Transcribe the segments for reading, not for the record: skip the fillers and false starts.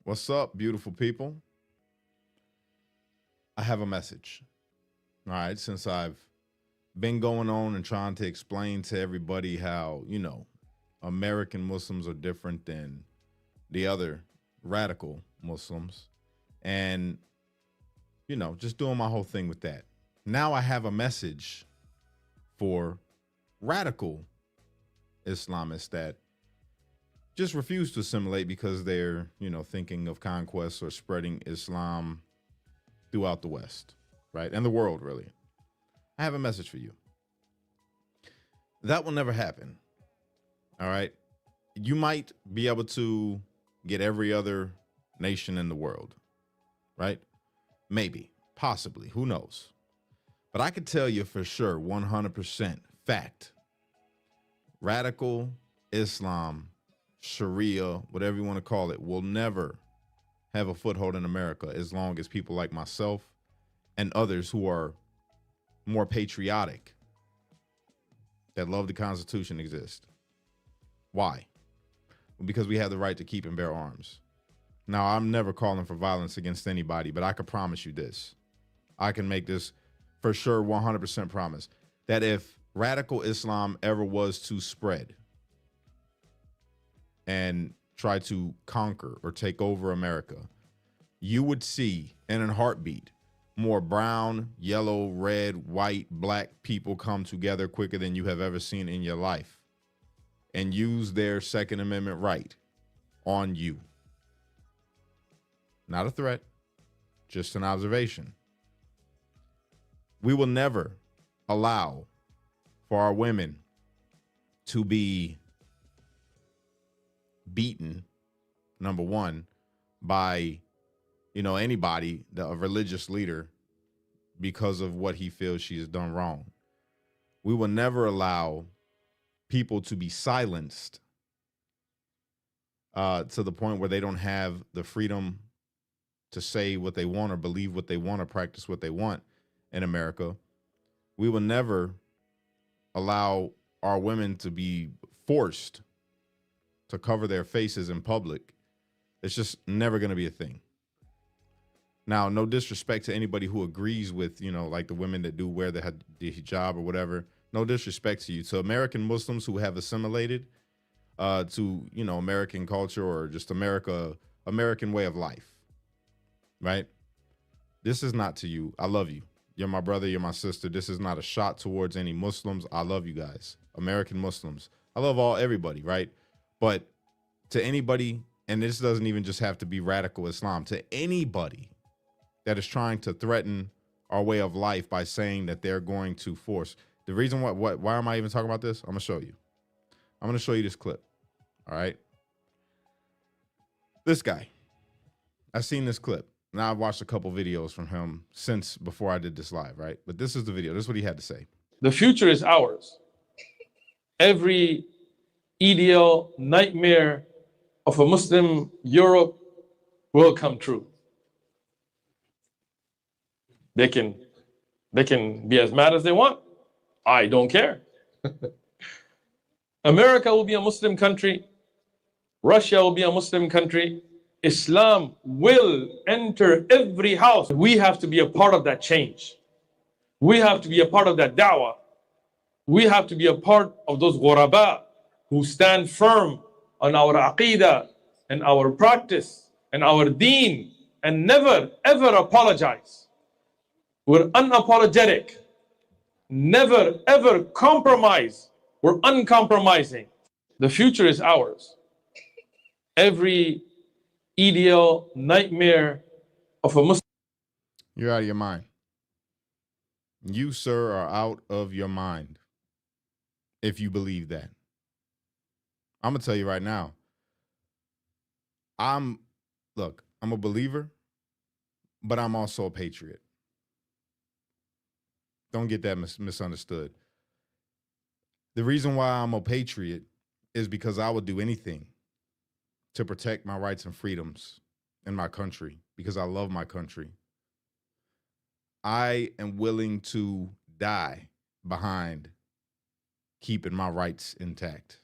What's up, beautiful people? I have a message. All right, since I've been going on and trying to explain to everybody how, American Muslims are different than the other radical Muslims, and, just doing my whole thing with that. Now I have a message for radical Islamists that just refuse to assimilate because they're, thinking of conquest or spreading Islam throughout the West, right? And the world, really. I have a message for you. That will never happen. All right. You might be able to get every other nation in the world, right? Maybe, possibly, who knows? But I can tell you for sure, 100% fact, radical Islam, Sharia, whatever you want to call it, will never have a foothold in America as long as people like myself and others who are more patriotic that love the Constitution exist. Why? Because we have the right to keep and bear arms. Now, I'm never calling for violence against anybody, but I can promise you this. I can make this for sure 100% promise that if radical Islam ever was to spread and try to conquer or take over America, you would see in a heartbeat more brown, yellow, red, white, black people come together quicker than you have ever seen in your life and use their Second Amendment right on you. Not a threat, just an observation. We will never allow for our women to be beaten, number one, by anybody, a religious leader, because of what he feels she has done wrong. We will never allow people to be silenced to the point where they don't have the freedom to say what they want or believe what they want or practice what they want in America. We will never allow our women to be forced to cover their faces in public. It's just never going to be a thing. Now, no disrespect to anybody who agrees with, like the women that do wear the hijab or whatever. No disrespect to you. To American Muslims who have assimilated to, American culture or just American way of life, right? This is not to you. I love you. You're my brother. You're my sister. This is not a shot towards any Muslims. I love you guys. American Muslims. I love everybody, right? But to anybody, and this doesn't even just have to be radical Islam, to anybody that is trying to threaten our way of life by saying that they're going to force. The reason why am I even talking about this? I'm gonna show you. I'm gonna show you this clip. All right. This guy. I've seen this clip. Now I've watched a couple videos from him since before I did this live, right? But this is the video. This is what he had to say. The future is ours. Every ideal nightmare of a Muslim Europe will come true. They can be as mad as they want. I don't care. America will be a Muslim country. Russia will be a Muslim country. Islam will enter every house. We have to be a part of that change. We have to be a part of that da'wah. We have to be a part of those ghuraba who stand firm on our aqidah and our practice and our deen and never ever apologize. We're unapologetic. Never ever compromise. We're uncompromising. The future is ours. Every ideal nightmare of a Muslim. You're out of your mind. You, sir, are out of your mind if you believe that. I'm going to tell you right now. I'm a believer, but I'm also a patriot. Don't get that misunderstood. The reason why I'm a patriot is because I would do anything to protect my rights and freedoms in my country because I love my country. I am willing to die behind keeping my rights intact.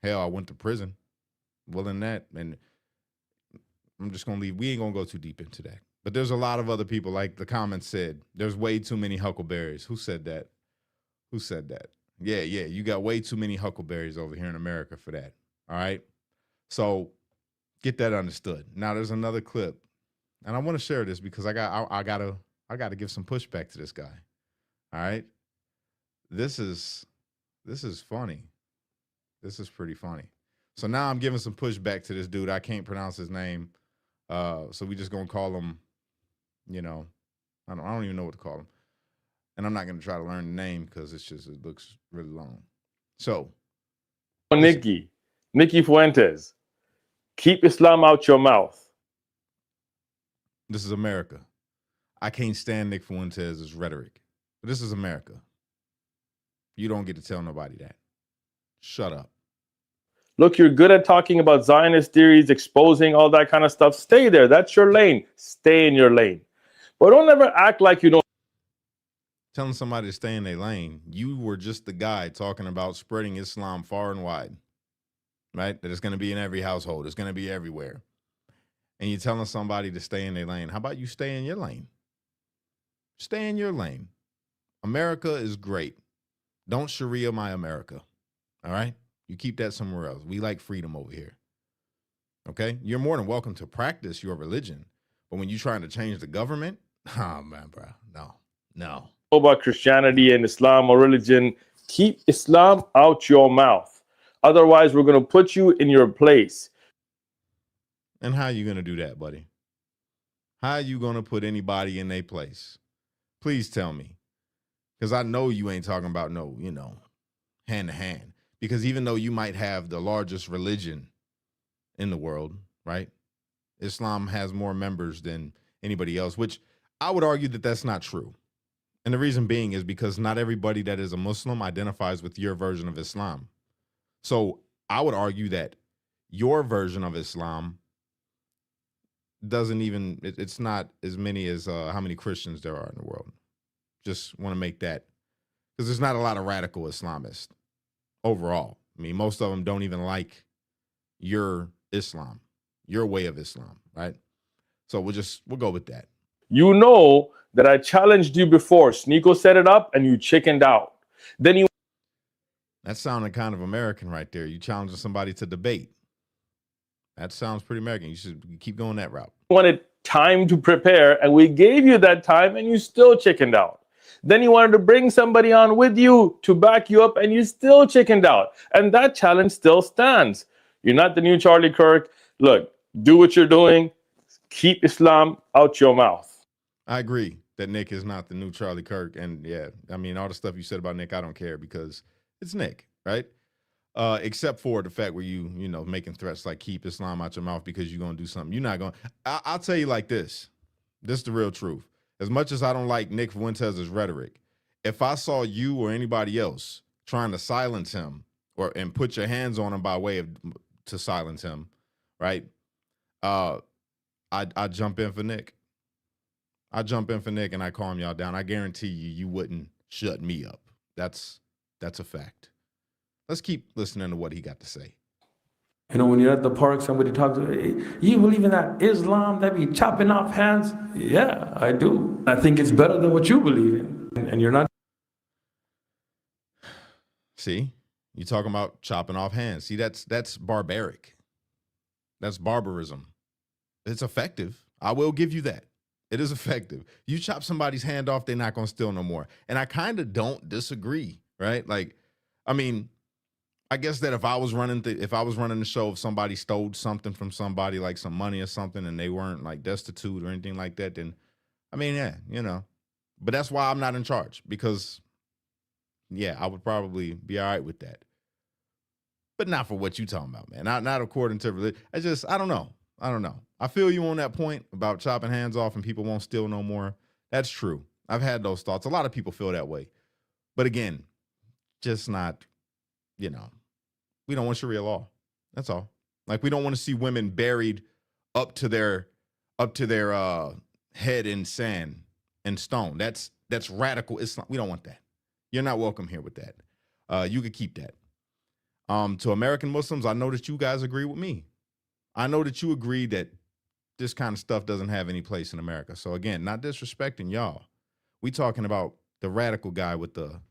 Hell, I went to prison. Well, in that, and I'm just gonna leave. We ain't gonna go too deep into that. But there's a lot of other people, like the comments said, there's way too many huckleberries. Who said that? Who said that? Yeah, you got way too many huckleberries over here in America for that. All right. So get that understood. Now there's another clip, and I want to share this because I gotta give some pushback to this guy. All right. This is funny. This is pretty funny. So now I'm giving some pushback to this dude. I can't pronounce his name. So we just gonna call him, I don't even know what to call him. And I'm not gonna try to learn the name because it looks really long. So Nikki Fuentes, keep Islam out your mouth. This is America. I can't stand Nick Fuentes' rhetoric. But this is America. You don't get to tell nobody that. Shut up. Look, you're good at talking about Zionist theories, exposing all that kind of stuff. Stay there. That's your lane. Stay in your lane. But don't ever act like you know. Telling somebody to stay in their lane. You were just the guy talking about spreading Islam far and wide, right? That it's going to be in every household. It's going to be everywhere. And you're telling somebody to stay in their lane. How about you stay in your lane? Stay in your lane. America is great. Don't Sharia my America. All right? You keep that somewhere else. We like freedom over here. Okay? You're more than welcome to practice your religion. But when you're trying to change the government, oh, man, bro. No. About Christianity and Islam or religion, keep Islam out your mouth. Otherwise, we're going to put you in your place. And how are you going to do that, buddy? How are you going to put anybody in their place? Please tell me. Because I know you ain't talking about hand to hand. Because even though you might have the largest religion in the world, right? Islam has more members than anybody else, which I would argue that that's not true. And the reason being is because not everybody that is a Muslim identifies with your version of Islam. So I would argue that your version of Islam it's not as many as how many Christians there are in the world. Just want to make that, because there's not a lot of radical Islamists overall. I mean, most of them don't even like your Islam, your way of Islam, right? So we'll go with that. You know that I challenged you before. Sneeko set it up and you chickened out. Then That sounded kind of American right there. You challenging somebody to debate. That sounds pretty American. You should keep going that route. Wanted time to prepare, and we gave you that time, and you still chickened out. Then you wanted to bring somebody on with you to back you up, and you still chickened out. And that challenge still stands. You're not the new Charlie Kirk. Look, do what you're doing. Keep Islam out your mouth. I agree that Nick is not the new Charlie Kirk. And yeah, I mean, all the stuff you said about Nick, I don't care because it's Nick, right? Except for the fact where you making threats like keep Islam out your mouth because you're going to do something. You're not going. I'll tell you like this. This is the real truth. As much as I don't like Nick Fuentes' rhetoric, if I saw you or anybody else trying to silence him and put your hands on him by way of to silence him, right? I jump in for Nick. I jump in for Nick and I calm y'all down. I guarantee you wouldn't shut me up. That's a fact. Let's keep listening to what he got to say. When you're at the park, somebody talks, hey, you believe in that Islam that be chopping off hands? Yeah, I do. I think it's better than what you believe in. And you're not. See, you talking about chopping off hands. See, that's barbaric. That's barbarism. It's effective. I will give you that. It is effective. You chop somebody's hand off, they're not going to steal no more. And I kind of don't disagree, right? Like, I mean, I guess that if I was running the show, if somebody stole something from somebody, like some money or something, and they weren't like destitute or anything like that, then, I mean, yeah, But that's why I'm not in charge, because, yeah, I would probably be all right with that. But not for what you talking about, man. Not according to religion. I don't know. I feel you on that point about chopping hands off and people won't steal no more. That's true. I've had those thoughts. A lot of people feel that way. But again, just not, we don't want Sharia law. That's all. Like, we don't want to see women buried up to their head in sand and stone. That's radical Islam. We don't want that. You're not welcome here with that. You could keep that. To American Muslims, I know that you guys agree with me. I know that you agree that this kind of stuff doesn't have any place in America. So again, not disrespecting y'all. We talking about the radical guy with the,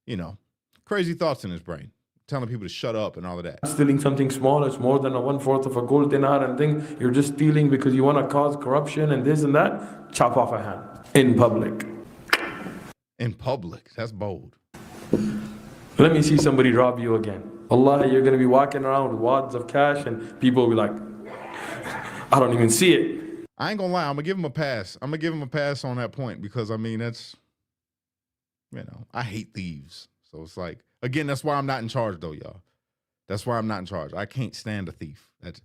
you know, crazy thoughts in his brain, telling people to shut up and all of that. Stealing something small, it's more than a 1/4 of a gold dinar and thing. You're just stealing because you want to cause corruption and this and that. Chop off a hand in public. In public, that's bold. Let me see somebody rob you again. Allah, you're going to be walking around with wads of cash and people will be like, I don't even see it. I ain't gonna lie, I'm gonna give him a pass. I'm gonna give him a pass on that point because I mean that's, you know, I hate thieves. So it's like, again, that's why I'm not in charge though, y'all. That's why I'm not in charge. I can't stand a thief. That's,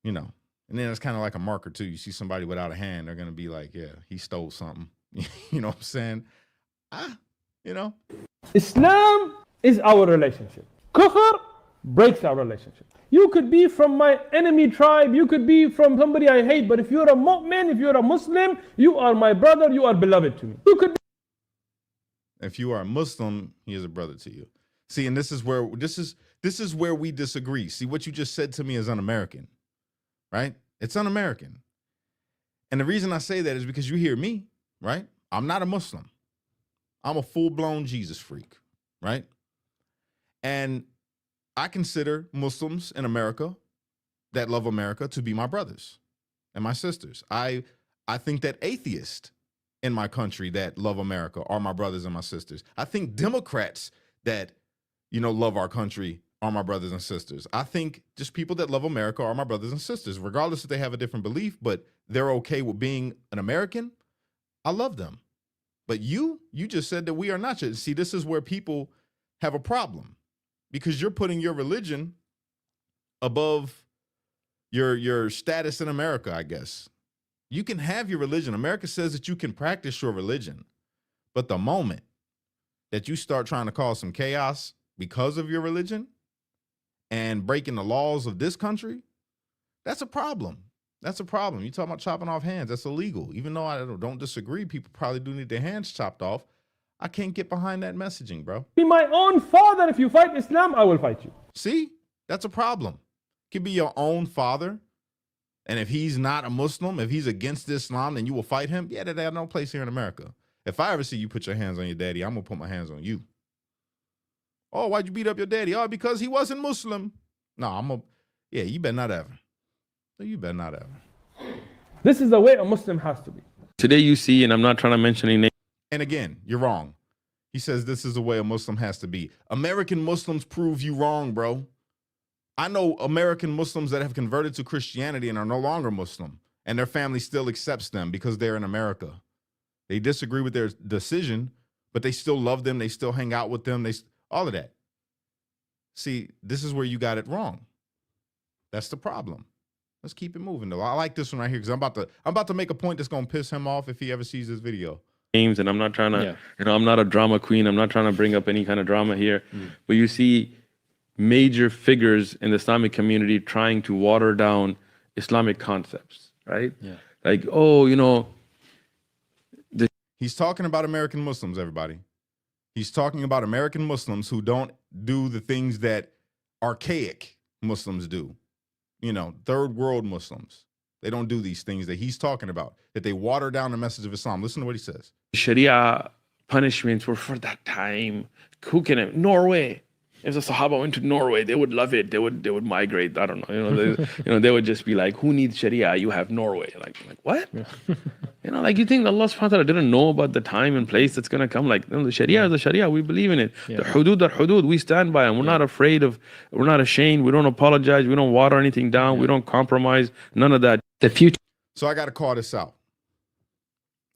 you know, and then it's kind of like a marker too. You see somebody without a hand, they're gonna be like, yeah, he stole something. You know what I'm saying? You know. Islam is our relationship. Kufr breaks our relationship. You could be from my enemy tribe, you could be from somebody I hate, but if you're a mu'min, if you're a Muslim, you are my brother, you are beloved to me. You could. If you are a Muslim, he is a brother to you. See, and this is where we disagree. See, what you just said to me is un-American, right? It's un-American. And the reason I say that is because you hear me, right? I'm not a Muslim. I'm a full-blown Jesus freak, right? And I consider Muslims in America that love America to be my brothers and my sisters. I think that atheists in my country that love America are my brothers and my sisters. I think Democrats that, you know, love our country are my brothers and sisters. I think just people that love America are my brothers and sisters, regardless if they have a different belief, but they're okay with being an American. I love them. But you just said that we are not. See, this is where people have a problem because you're putting your religion above your status in America, I guess. You can have your religion. America says that you can practice your religion. But the moment that you start trying to cause some chaos because of your religion and breaking the laws of this country, that's a problem. That's a problem. You talking about chopping off hands. That's illegal. Even though I don't disagree, people probably do need their hands chopped off. I can't get behind that messaging, bro. Be my own father. If you fight Islam, I will fight you. See, that's a problem. It could be your own father. And if he's not a Muslim, if he's against Islam, then you will fight him. Yeah, that have no place here in America. If I ever see you put your hands on your daddy, I'm going to put my hands on you. Oh, why'd you beat up your daddy? Oh, because he wasn't Muslim. No, yeah, you better not ever. You better not ever. This is the way a Muslim has to be. Today you see, and I'm not trying to mention any names. And again, you're wrong. He says this is the way a Muslim has to be. American Muslims prove you wrong, bro. I know American Muslims that have converted to Christianity and are no longer Muslim, and their family still accepts them because they're in America. They disagree with their decision, but they still love them. They still hang out with them. All of that. See, this is where you got it wrong. That's the problem. Let's keep it moving, though. I like this one right here because I'm about to make a point that's gonna piss him off if he ever sees this video. Names, and I'm not trying to, I'm not a drama queen. I'm not trying to bring up any kind of drama here. But you see major figures in the Islamic community trying to water down Islamic concepts, right? Yeah. Like, oh, you know. He's talking about American Muslims, everybody. He's talking about American Muslims who don't do the things that archaic Muslims do. You know, third world Muslims. They don't do these things that he's talking about, that they water down the message of Islam. Listen to what he says. Sharia punishments were for that time. Norway. If the Sahaba went to Norway, they would love it. They would migrate. I don't know. They would just be like, who needs Sharia? You have Norway. Like what? Yeah. Like you think Allah subhanahu wa ta'ala didn't know about the time and place that's gonna come? Like, the Sharia is the Sharia. We believe in it. Yeah. The hudud are hudud. We stand by them. We're not afraid of, we're not ashamed. We don't apologize. We don't water anything down. We don't compromise. None of that. The future. So I got to call this out.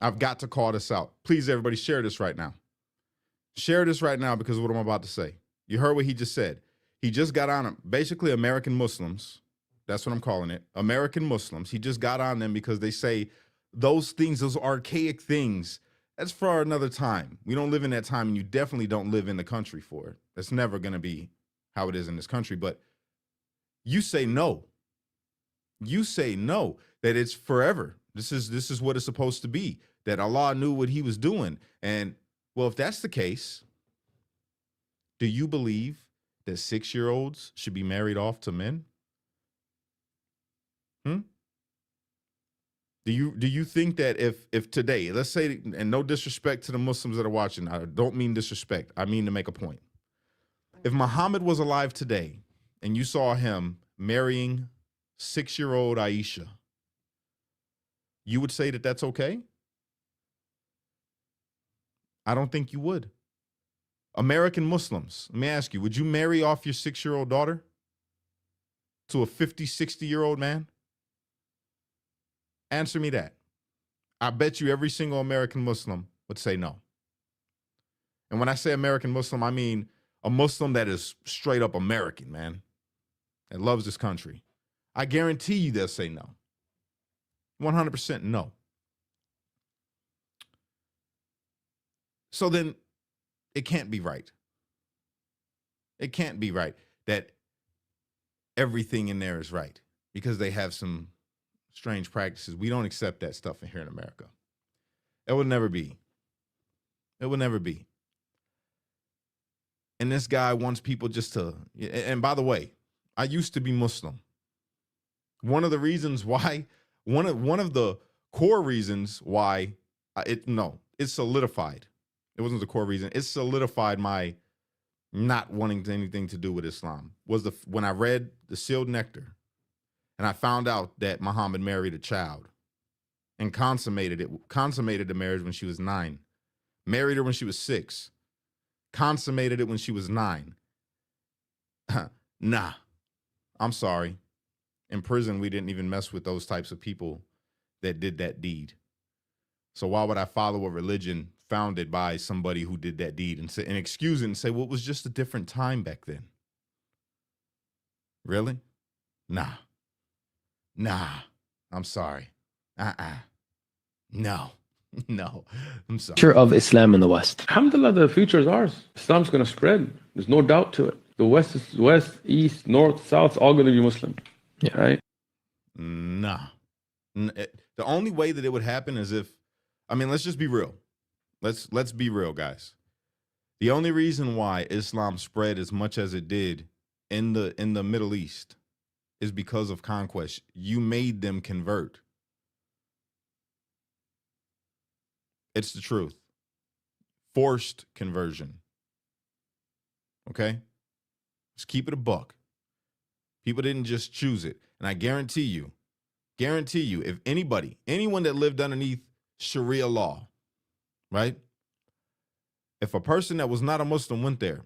I've got to call this out. Please, everybody, share this right now. Share this right now because of what I'm about to say. You heard what he just said. He just got on basically American Muslims. That's what I'm calling it. American Muslims. He just got on them because they say those things, those archaic things, that's for another time. We don't live in that time, and you definitely don't live in the country for it. That's never going to be how it is in this country. But you say no. You say no, that it's forever. This is what it's supposed to be, that Allah knew what he was doing. And, well, if that's the case, do you believe that 6-year-olds should be married off to men? Do you think that if today, let's say, and no disrespect to the Muslims that are watching, I don't mean disrespect, I mean to make a point. If Muhammad was alive today and you saw him marrying 6-year-old Aisha, you would say that that's okay? I don't think you would. American Muslims, let me ask you, would you marry off your 6-year-old daughter to a 50, 60-year-old man? Answer me that. I bet you every single American Muslim would say no. And when I say American Muslim, I mean a Muslim that is straight up American, man, that loves this country. I guarantee you they'll say no. 100% no. So then it can't be right. It can't be right that everything in there is right because they have some strange practices. We don't accept that stuff in here in America. It will never be. It will never be. And this guy wants people just to, and by the way, I used to be Muslim. One of the reasons why, one of the core reasons why it solidified. It wasn't the core reason. It solidified my not wanting anything to do with Islam was when I read the Sealed Nectar and I found out that Muhammad married a child and consummated the marriage when she was 9, married her when she was 6, consummated it when she was 9. Nah, I'm sorry. In prison, we didn't even mess with those types of people that did that deed. So why would I follow a religion founded by somebody who did that deed and excuse it and say, well, it was just a different time back then? Really? Nah, I'm sorry. No, I'm sorry. Future of Islam in the West. Alhamdulillah, the future is ours. Islam's going to spread. There's no doubt to it. The West is West, East, North, South, all going to be Muslim. Yeah. Right? Nah. The only way that it would happen is if, let's just be real. Let's be real, guys. The only reason why Islam spread as much as it did in the Middle East is because of conquest. You made them convert. It's the truth. Forced conversion. Okay? Just keep it a buck. People didn't just choose it. And I guarantee you, if anyone that lived underneath Sharia law, right? If a person that was not a Muslim went there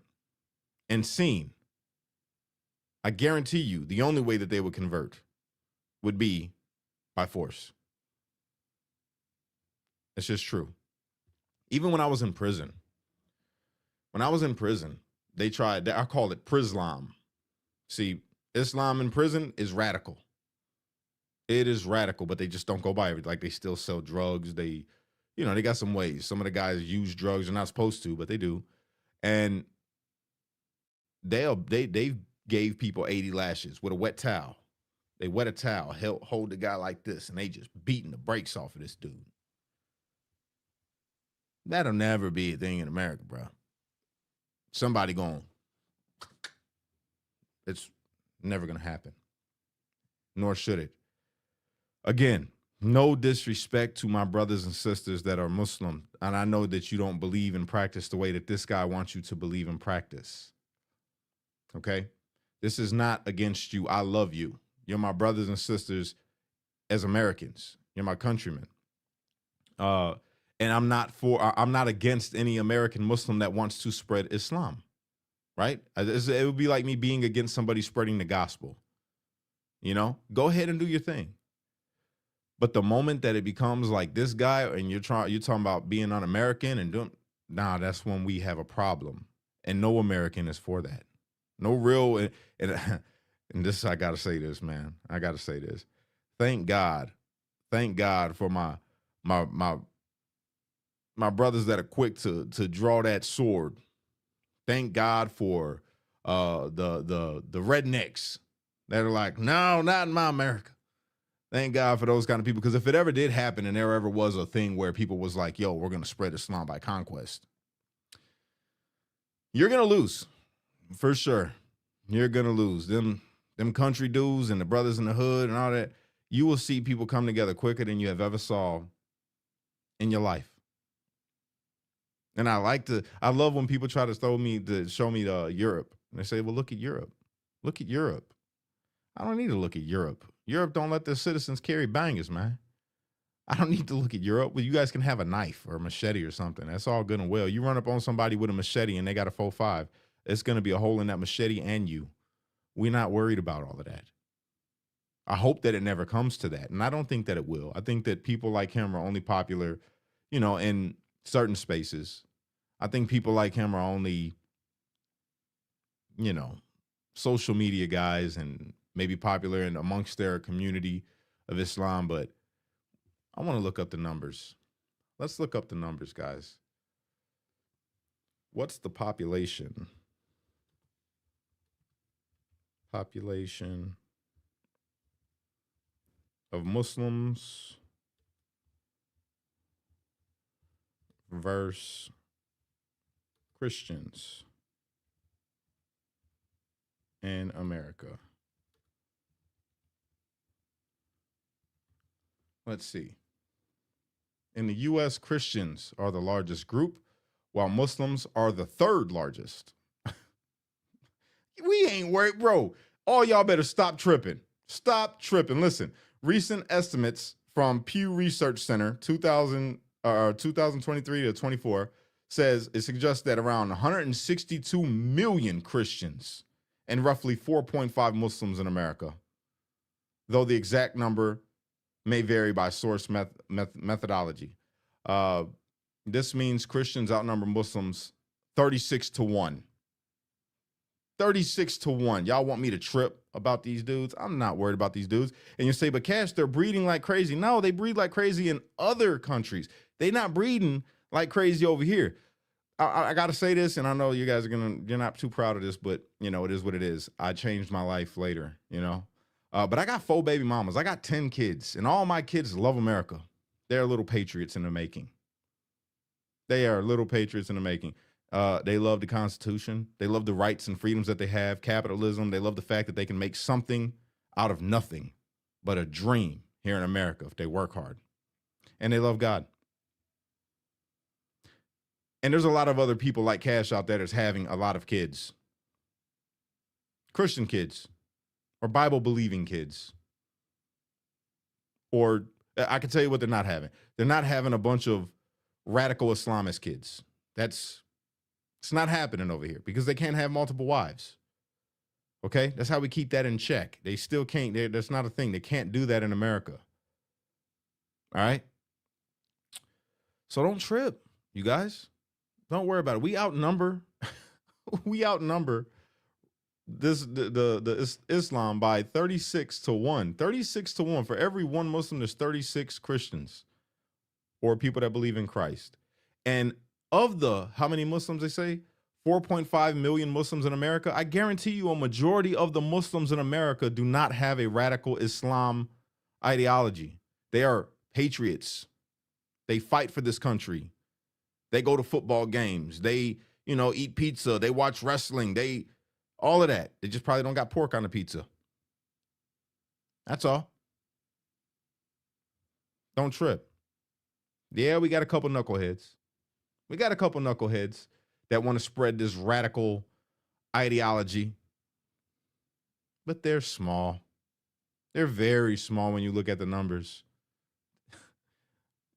and seen, I guarantee you the only way that they would convert would be by force. It's just true. Even when I was in prison, they tried, I call it Prislam. See, Islam in prison is radical. It is radical, but they just don't go by it. Like, they still sell drugs. They got some ways. Some of the guys use drugs. They're not supposed to, but they do. And they gave people 80 lashes with a wet towel. They wet a towel, hold the guy like this, and they just beating the brakes off of this dude. That'll never be a thing in America, bro. Somebody going, it's never going to happen. Nor should it. Again, no disrespect to my brothers and sisters that are Muslim. And I know that you don't believe in practice the way that this guy wants you to believe in practice. Okay? This is not against you. I love you. You're my brothers and sisters as Americans. You're my countrymen. And I'm not against any American Muslim that wants to spread Islam, right? It would be like me being against somebody spreading the gospel. Go ahead and do your thing. But the moment that it becomes like this guy and you're talking about being un-American and doing, that's when we have a problem. And no American is for that. No real, and this, I got to say this, man. I got to say this. Thank God for my brothers that are quick to draw that sword. Thank God for the rednecks that are like, no, not in my America. Thank God for those kind of people, because if it ever did happen and there ever was a thing where people was like, yo, we're going to spread Islam by conquest, you're going to lose. For sure. You're going to lose. Them country dudes and the brothers in the hood and all that, you will see people come together quicker than you have ever saw in your life. And I love when people try to show me Europe. And they say, well, look at Europe. Look at Europe. I don't need to look at Europe. Europe don't let their citizens carry bangers, man. I don't need to look at Europe. Well, you guys can have a knife or a machete or something. That's all good and well. You run up on somebody with a machete and they got a 4.5. It's going to be a hole in that machete and you. We're not worried about all of that. I hope that it never comes to that. And I don't think that it will. I think that people like him are only popular, in certain spaces. I think people like him are only, social media guys and maybe popular in amongst their community of Islam. But I want to look up the numbers. Let's look up the numbers, guys. What's the population? Population of Muslims versus Christians in America. Let's see. In the U.S., Christians are the largest group, while Muslims are the third largest. We ain't worried, bro. All y'all better stop tripping. Stop tripping. Listen, recent estimates from Pew Research Center, 2023 to 24, suggests that around 162 million Christians and roughly 4.5 Muslims in America, though the exact number may vary by source methodology. This means Christians outnumber Muslims 36-1. 36-1. Y'all want me to trip about these dudes? I'm not worried about these dudes. And you say, but Cash, they're breeding like crazy. No, they breed like crazy in other countries. They not breeding like crazy over here. I got to say this, and I know you guys you're not too proud of this, but it is what it is. I changed my life later, but I got 4 baby mamas. I got 10 kids, and all my kids love America. They're little patriots in the making. They are little patriots in the making. They love the Constitution. They love the rights and freedoms that they have, capitalism. They love the fact that they can make something out of nothing but a dream here in America if they work hard. And they love God. And there's a lot of other people like Cash out there that's having a lot of kids. Christian kids or Bible-believing kids. Or I can tell you what they're not having. They're not having a bunch of radical Islamist kids. It's not happening over here because they can't have multiple wives. Okay? That's how we keep that in check. They still can't. That's not a thing. They can't do that in America. All right? So don't trip, you guys. Don't worry about it. We outnumber the Islam by 36-1. 36-1. For every one Muslim, there's 36 Christians or people that believe in Christ. And of how many Muslims they say? 4.5 million Muslims in America. I guarantee you a majority of the Muslims in America do not have a radical Islam ideology. They are patriots. They fight for this country. They go to football games. They, eat pizza. They watch wrestling. All of that. They just probably don't got pork on the pizza. That's all. Don't trip. Yeah, we got a couple knuckleheads. We got a couple knuckleheads that want to spread this radical ideology. But they're small. They're very small when you look at the numbers.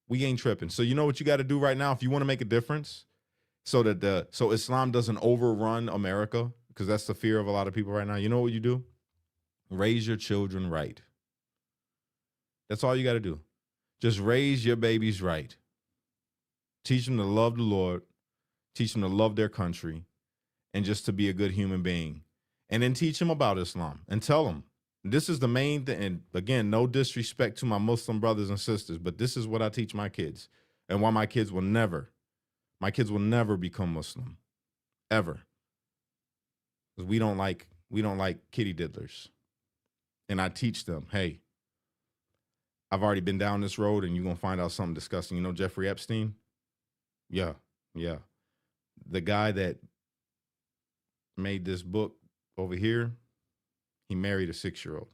We ain't tripping. So you know what you got to do right now if you want to make a difference so Islam doesn't overrun America, because that's the fear of a lot of people right now. You know what you do? Raise your children right. That's all you got to do. Just raise your babies right. Teach them to love the Lord. Teach them to love their country and just to be a good human being. And then teach them about Islam and tell them, this is the main thing. And again, no disrespect to my Muslim brothers and sisters, but this is what I teach my kids and why my kids will never become Muslim ever. Because we don't like kitty diddlers. And I teach them, hey, I've already been down this road and you're going to find out something disgusting. You know Jeffrey Epstein? Yeah. The guy that made this book over here, he married a 6-year-old.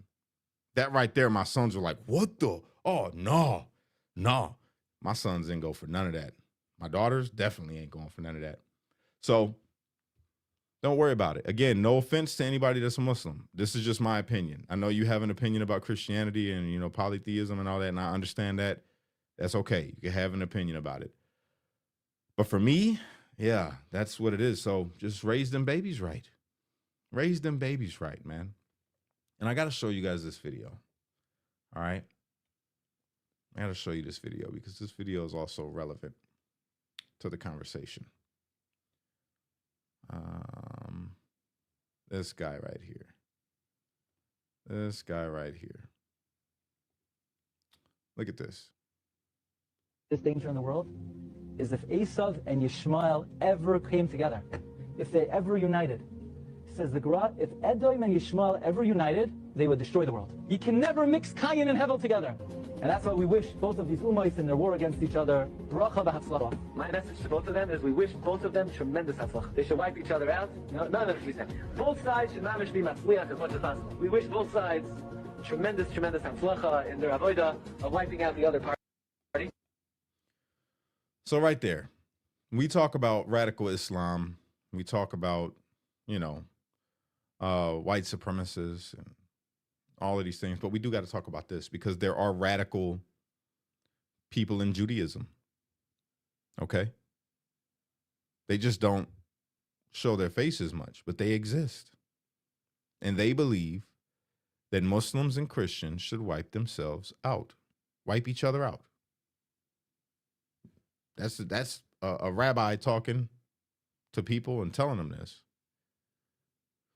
That right there, my sons were like, what the? Oh, no, no. My sons didn't go for none of that. My daughters definitely ain't going for none of that. So don't worry about it. Again, no offense to anybody that's a Muslim. This is just my opinion. I know you have an opinion about Christianity and, polytheism and all that, and I understand that. That's okay. You can have an opinion about it. But for me, yeah, that's what it is. So just raise them babies right. Raise them babies right, man. And I got to show you guys this video. All right. I got to show you this video because this video is also relevant to the conversation. This guy right here. This guy right here. Look at this. This danger in the world is if Esav and Yishmael ever came together, if they ever united. Says the Gemara, if Edom and Yishmael ever united, they would destroy the world. You can never mix Cain and Hevel together. And that's why we wish both of these ummahs in their war against each other, bracha v'hatzlacha. My message to both of them is we wish both of them tremendous hatzlacha. They should wipe each other out. No, none of it. Both sides should mamish be matzliach as much as possible. We wish both sides tremendous hatzlacha in their avodah of wiping out the other party. So right there, we talk about radical Islam. We talk about, white supremacists and all of these things. But we do got to talk about this because there are radical people in Judaism. Okay? They just don't show their faces much, but they exist. And they believe that Muslims and Christians should wipe themselves out, wipe each other out. That's a rabbi talking to people and telling them this.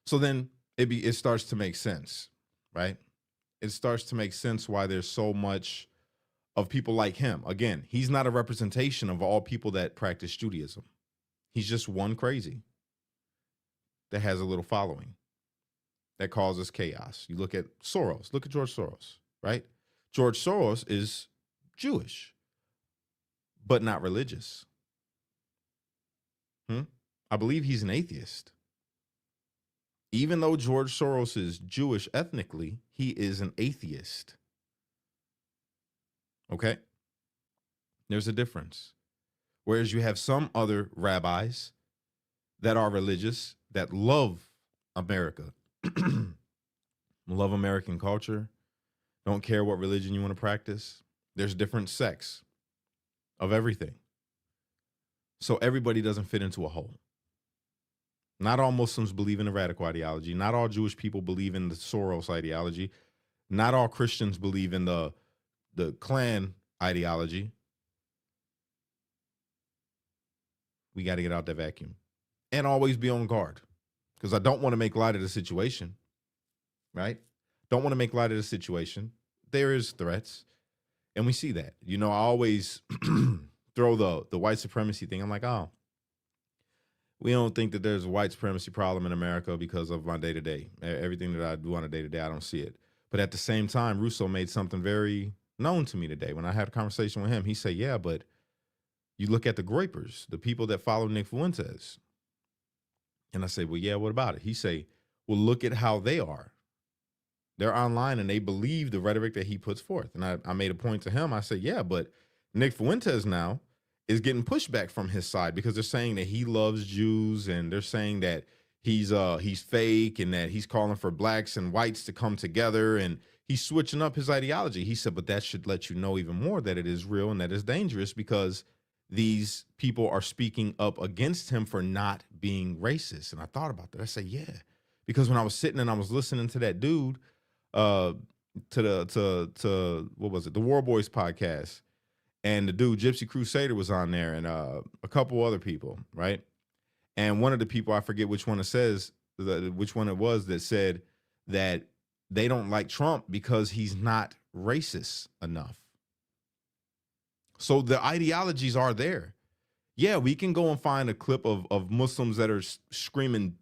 So then it starts to make sense, right? It starts to make sense why there's so much of people like him. Again, he's not a representation of all people that practice Judaism. He's just one crazy that has a little following that causes chaos. You look at Soros. Look at George Soros, right? George Soros is Jewish, but not religious. I believe he's an atheist. Even though George Soros is Jewish ethnically, he is an atheist. Okay? There's a difference. Whereas you have some other rabbis that are religious, that love America, love American culture, don't care what religion you want to practice. There's different sects of everything. So everybody doesn't fit into a hole. Not all Muslims believe in the radical ideology. Not all Jewish people believe in the Soros ideology. Not all Christians believe in the Klan ideology. We got to get out that vacuum and always be on guard because I don't want to make light of the situation, right? Don't want to make light of the situation. There is threats, and we see that. I always throw the white supremacy thing. I'm like, oh, we don't think that there's a white supremacy problem in America because of my day-to-day. Everything that I do on a day-to-day, I don't see it. But at the same time, Russo made something very known to me today. When I had a conversation with him, he said, yeah, but you look at the Groypers, the people that follow Nick Fuentes. And I said, well, yeah, what about it? He say, well, look at how they are. They're online and they believe the rhetoric that he puts forth. And I made a point to him. I said, yeah, but Nick Fuentes now is getting pushback from his side because they're saying that he loves Jews and they're saying that he's fake and that he's calling for blacks and whites to come together and he's switching up his ideology. He said, but that should let you know even more that it is real and that it's dangerous because these people are speaking up against him for not being racist. And I thought about that. I said, yeah, because when I was sitting and I was listening to that dude, to what was it? The War Boys podcast. And the dude, Gypsy Crusader, was on there and a couple other people, right? And one of the people, I forget which one which one it was that said that they don't like Trump because he's not racist enough. So the ideologies are there. Yeah, we can go and find a clip of Muslims that are screaming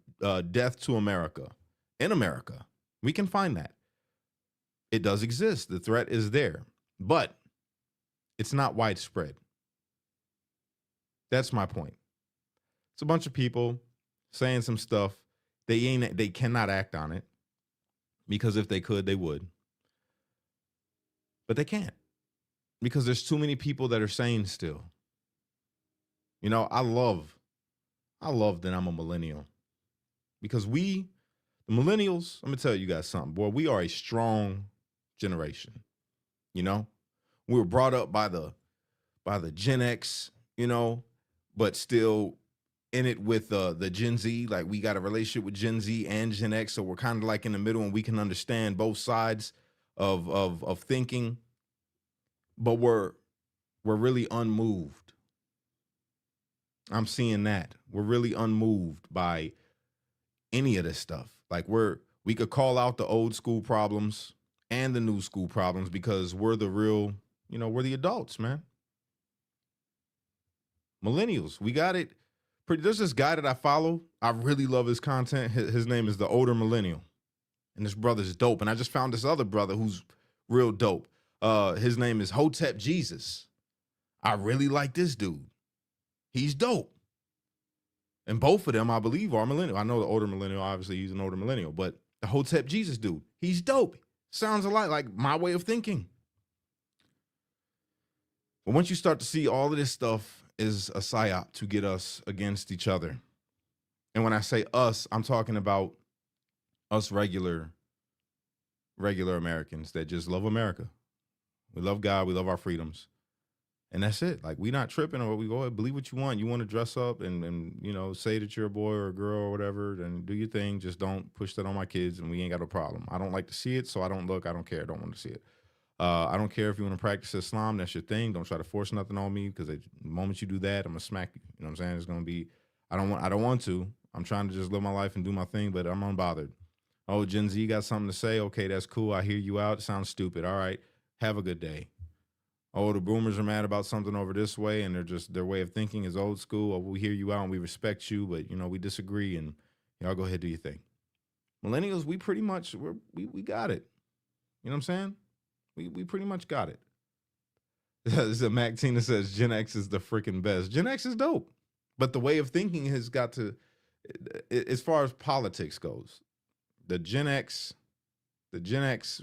death to America in America. We can find that. It does exist. The threat is there. But it's not widespread. That's my point. It's a bunch of people saying some stuff. They cannot act on it because if they could, they would. But they can't because there's too many people that are sane still. You know, I love that I'm a millennial because the millennials, let me tell you guys something, boy, we are a strong generation. You know, we were brought up by the Gen X, you know, but still in it with the Gen Z. Like we got a relationship with Gen Z and Gen X, so we're kind of like in the middle, and we can understand both sides of thinking, but we're really unmoved. I'm seeing that we're really unmoved by any of this stuff. Like we could call out the old school problems and the new school problems because we're the real, you know, we're the adults, man. Millennials, we got it. There's this guy that I follow. I really love his content. His name is the Older Millennial, and this brother's dope. And I just found this other brother who's real dope. His name is Hotep Jesus. I really like this dude. He's dope. And both of them, I believe, are millennial. I know the older millennial, obviously, he's an older millennial, but the Hotep Jesus dude, he's dope. Sounds a lot like my way of thinking. But once you start to see all of this stuff is a psyop to get us against each other. And when I say us, I'm talking about us regular Americans that just love America. We love God. We love our freedoms. And that's it. Like, we not tripping, or we go ahead, believe what you want. You want to dress up and you know, say that you're a boy or a girl or whatever, then do your thing. Just don't push that on my kids, and we ain't got a problem. I don't like to see it, so I don't look. I don't care. I don't want to see it. I don't care if you want to practice Islam. That's your thing. Don't try to force nothing on me, because the moment you do that, I'm going to smack you. You know what I'm saying? It's going to be, I don't want to. I'm trying to just live my life and do my thing, but I'm unbothered. Oh, Gen Z got something to say? Okay, that's cool. I hear you out. Sounds stupid. All right. Have a good day. Oh, the boomers are mad about something over this way, and their way of thinking is old school. Oh, we hear you out and we respect you, but you know, we disagree, and y'all go ahead, do your thing. Millennials, we pretty much we got it. You know what I'm saying? We pretty much got it. This is Mac Tina says Gen X is the freaking best. Gen X is dope, but the way of thinking has got to, as far as politics goes, the Gen X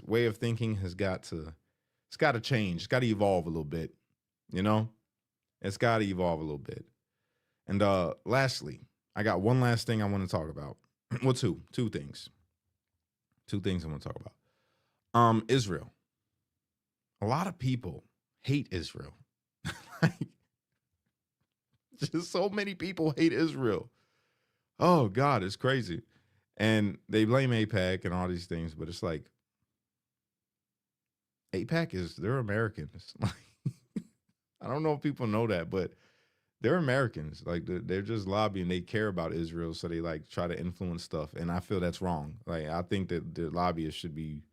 way of thinking has got to. It's got to change. It's got to evolve a little bit, you know? It's got to evolve a little bit. And lastly, I got one last thing I want to talk about. Well, two things. Two things I want to talk about. Israel. A lot of people hate Israel. Like, just so many people hate Israel. Oh, God, it's crazy. And they blame AIPAC and all these things, but it's like, AIPAC they're Americans. Like, I don't know if people know that, but they're Americans. Like, they're just lobbying. They care about Israel, so they like try to influence stuff. And I feel that's wrong. Like, I think that the lobbyists should be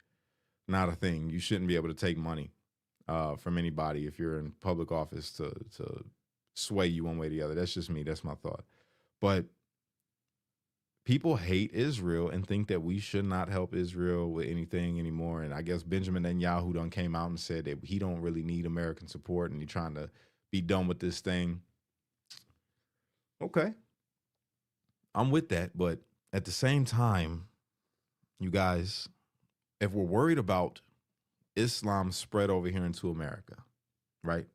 not a thing. You shouldn't be able to take money from anybody if you're in public office to sway you one way or the other. That's just me. That's my thought. But people hate Israel and think that we should not help Israel with anything anymore. And I guess Benjamin Netanyahu done came out and said that he don't really need American support, and he's trying to be done with this thing. Okay. I'm with that. But at the same time, you guys, if we're worried about Islam spread over here into America, right?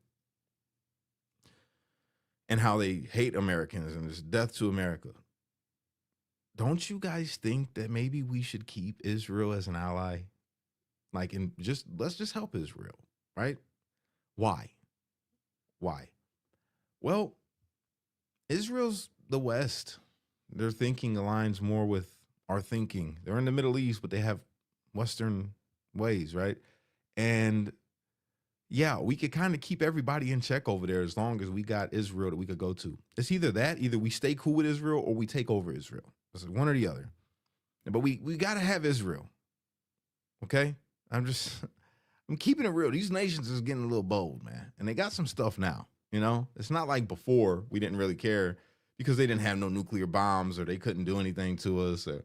And how they hate Americans and there's death to America. Don't you guys think that maybe we should keep Israel as an ally? Like, and let's just help Israel, right? Why? Well, Israel's the West. Their thinking aligns more with our thinking. They're in the Middle East, but they have Western ways, right? And yeah, we could kind of keep everybody in check over there as long as we got Israel that we could go to. It's either we stay cool with Israel or we take over Israel. It's one or the other. But we got to have Israel. Okay? I'm keeping it real. These nations is getting a little bold, man. And they got some stuff now, you know? It's not like before we didn't really care because they didn't have no nuclear bombs or they couldn't do anything to us or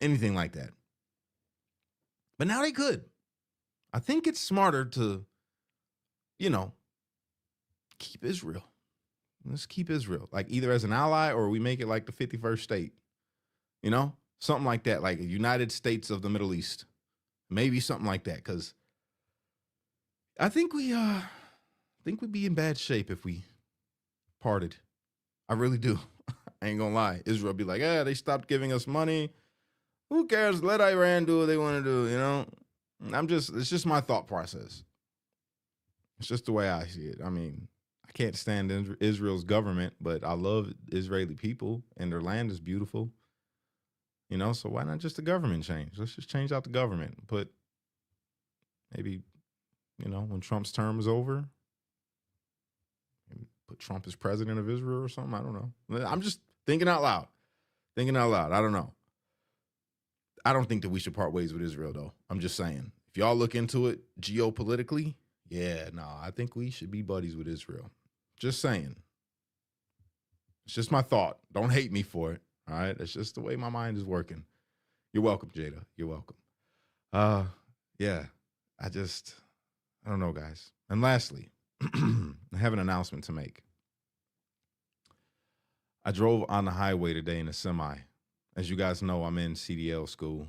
anything like that. But now they could. I think it's smarter to, you know, keep Israel. Let's keep Israel. Like, either as an ally or we make it like the 51st state. You know, something like that, like a United States of the Middle East, maybe something like that. Because I think we'd be in bad shape if we parted. I really do. I ain't gonna lie. Israel be like, they stopped giving us money. Who cares? Let Iran do what they want to do, you know? It's just my thought process. It's just the way I see it. I mean, I can't stand Israel's government, but I love Israeli people and their land is beautiful. You know, so why not just the government change? Let's just change out the government. Put maybe, when Trump's term is over, maybe put Trump as president of Israel or something. I don't know. I'm just thinking out loud. I don't know. I don't think that we should part ways with Israel, though. I'm just saying. If y'all look into it geopolitically, I think we should be buddies with Israel. Just saying. It's just my thought. Don't hate me for it. All right? That's just the way my mind is working. You're welcome, Jada. You're welcome. I don't know, guys. And lastly, I have an announcement to make. I drove on the highway today in a semi. As you guys know, I'm in CDL school,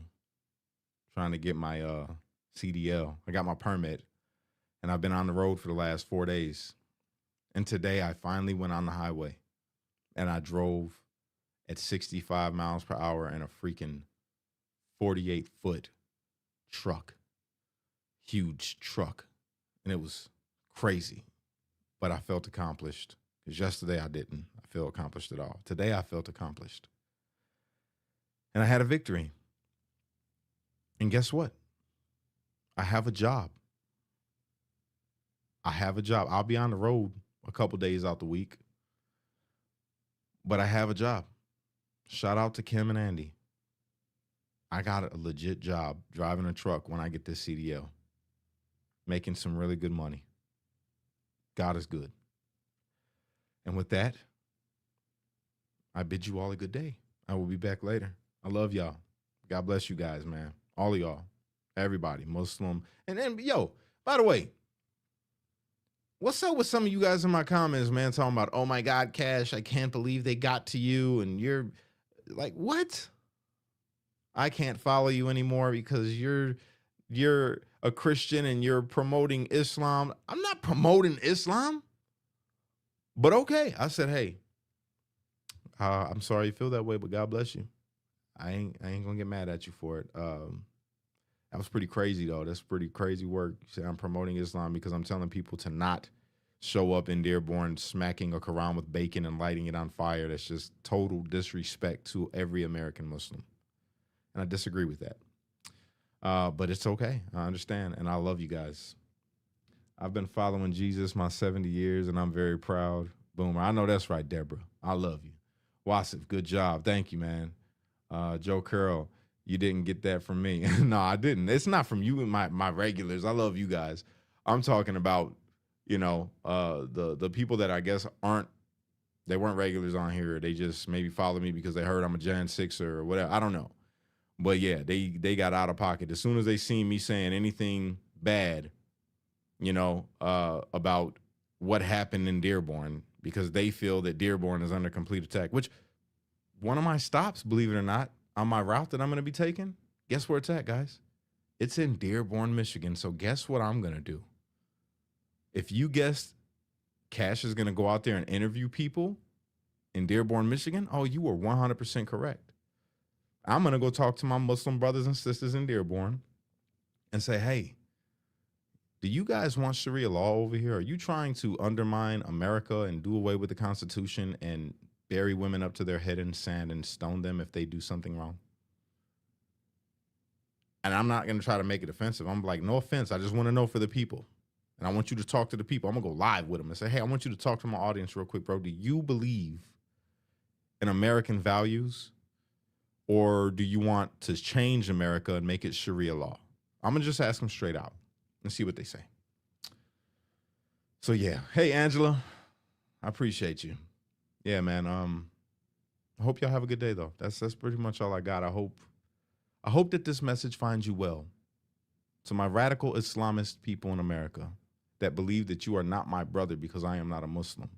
trying to get my CDL. I got my permit, and I've been on the road for the last 4 days. And today I finally went on the highway, and I drove at 65 miles per hour in a freaking 48-foot truck, huge truck. And it was crazy, but I felt accomplished. Because yesterday I didn't. I feel accomplished at all. Today I felt accomplished. And I had a victory. And guess what? I have a job. I'll be on the road a couple days out the week. But I have a job. Shout out to Kim and Andy. I got a legit job driving a truck when I get this CDL. Making some really good money. God is good. And with that, I bid you all a good day. I will be back later. I love y'all. God bless you guys, man. All of y'all. Everybody. Muslim. And then, by the way, what's up with some of you guys in my comments, man, talking about, oh my God, Cash, I can't believe they got to you. And you're like, what? I can't follow you anymore because you're a Christian and you're promoting Islam. I'm not promoting Islam. But okay. I said, hey, I'm sorry you feel that way, but God bless you. I ain't gonna get mad at you for it. That was pretty crazy though. That's pretty crazy work. You said I'm promoting Islam because I'm telling people to not show up in Dearborn smacking a Quran with bacon and lighting it on fire. That's just total disrespect to every American Muslim. And I disagree with that. But it's okay. I understand. And I love you guys. I've been following Jesus my 70 years and I'm very proud. Boomer. I know that's right, Deborah. I love you. Wasif, good job. Thank you, man. Joe Curl, you didn't get that from me. No, I didn't. It's not from you and my regulars. I love you guys. I'm talking about, the people that I guess they weren't regulars on here. They just maybe follow me because they heard I'm a Gen 6er or whatever. I don't know. But yeah, they got out of pocket. As soon as they seen me saying anything bad, about what happened in Dearborn, because they feel that Dearborn is under complete attack, which one of my stops, believe it or not, on my route that I'm going to be taking, guess where it's at, guys? It's in Dearborn, Michigan. So guess what I'm going to do? If you guessed Cash is going to go out there and interview people in Dearborn, Michigan, oh, you were 100% correct. I'm going to go talk to my Muslim brothers and sisters in Dearborn and say, hey, do you guys want Sharia law over here? Are you trying to undermine America and do away with the Constitution and bury women up to their head in sand and stone them if they do something wrong? And I'm not going to try to make it offensive. I'm like, no offense. I just want to know for the people. And I want you to talk to the people. I'm going to go live with them and say, hey, I want you to talk to my audience real quick, bro. Do you believe in American values? Or do you want to change America and make it Sharia law? I'm going to just ask them straight out and see what they say. So, yeah. Hey, Angela, I appreciate you. Yeah, man. I hope y'all have a good day, though. That's pretty much all I got. I hope that this message finds you well. To my radical Islamist people in America that believe that you are not my brother because I am not a Muslim,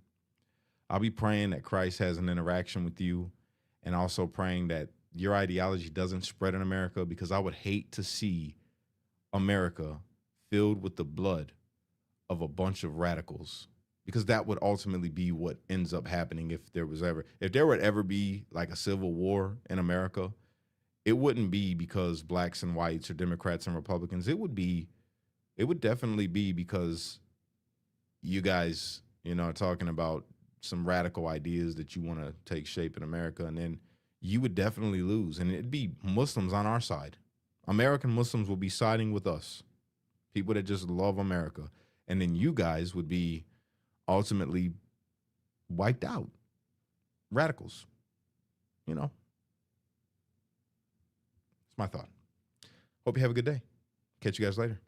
I'll be praying that Christ has an interaction with you, and also praying that your ideology doesn't spread in America, because I would hate to see America filled with the blood of a bunch of radicals, because that would ultimately be what ends up happening if there would ever be like a civil war in America. It wouldn't be because blacks and whites or Democrats and Republicans. It would definitely be because you guys, are talking about some radical ideas that you want to take shape in America, and then you would definitely lose. And it'd be Muslims on our side. American Muslims will be siding with us, people that just love America. And then you guys would be ultimately wiped out. Radicals, It's my thought. Hope you have a good day. Catch you guys later.